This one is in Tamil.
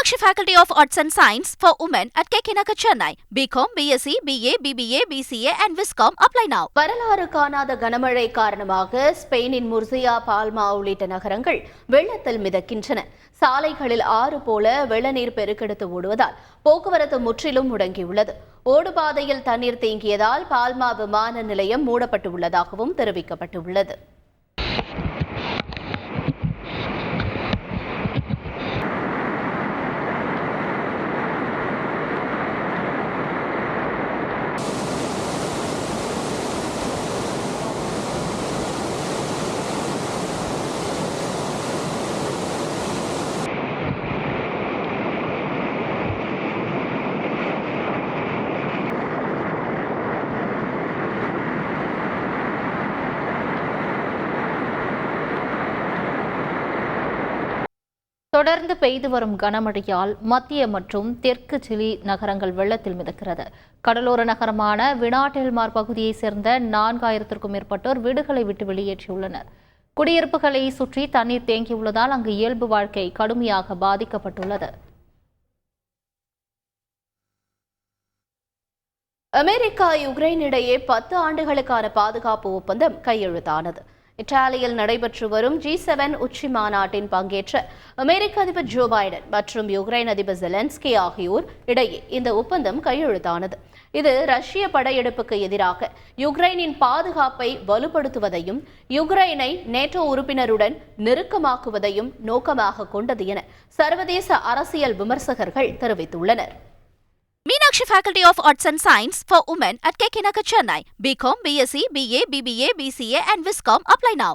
Meenakshi Faculty of Arts and Science for Women at Kekinaka, Chennai. BCom, BSc, BA, BBA, BCA and Viscom. Apply now. வரலாறு காணாத கனமழை காரணமாக ஸ்பெயினின் முர்சியா, பால்மா உள்ளிட்ட நகரங்கள் வெள்ளத்தில் மிதக்கின்றன. சாலைகளில் ஆறு போல வெள்ளநீர் பெருக்கெடுத்து ஓடுவதால் போக்குவரத்து முற்றிலும் முடங்கியுள்ளது. ஓடுபாதையில் தண்ணீர் தேங்கியதால் பால்மா விமான நிலையம் மூடப்பட்டுள்ளதாகவும் தெரிவிக்கப்பட்டுள்ளது. தொடர்ந்து பெய்து வரும் கனமழையால் மத்திய மற்றும் தெற்கு சிலி நகரங்கள் வெள்ளத்தில் மிதக்கிறது. கடலோர நகரமான வினாடெல்மார் பகுதியைச் சேர்ந்த 4000க்கும் மேற்பட்டோர் வீடுகளை விட்டு வெளியேற்றியுள்ளனர். குடியிருப்புகளை சுற்றி தண்ணீர் தேங்கியுள்ளதால் அங்கு இயல்பு வாழ்க்கை கடுமையாக பாதிக்கப்பட்டுள்ளது. அமெரிக்கா யுக்ரைன் இடையே 10 ஆண்டுகளுக்கான பாதுகாப்பு ஒப்பந்தம் கையெழுத்தானது. இத்தாலியில் நடைபெற்று வரும் G7 உச்சி மாநாட்டின் பங்கேற்ற அமெரிக்க அதிபர் ஜோ பைடன் மற்றும் யுக்ரைன் அதிபர் ஜெலன்ஸ்கி ஆகியோர் இடையே இந்த ஒப்பந்தம் கையெழுத்தானது. இது ரஷ்ய படையெடுப்புக்கு எதிராக யுக்ரைனின் பாதுகாப்பை வலுப்படுத்துவதையும் யுக்ரைனை நேட்டோ உறுப்பினருடன் நெருக்கமாக்குவதையும் நோக்கமாக கொண்டது என சர்வதேச அரசியல் விமர்சகர்கள் தெரிவித்துள்ளனர். Meenakshi Faculty of Arts and Science for Women at Kekinaka, Chennai. BCom, BSc, BA, BBA, BCA and Viscom. Apply now.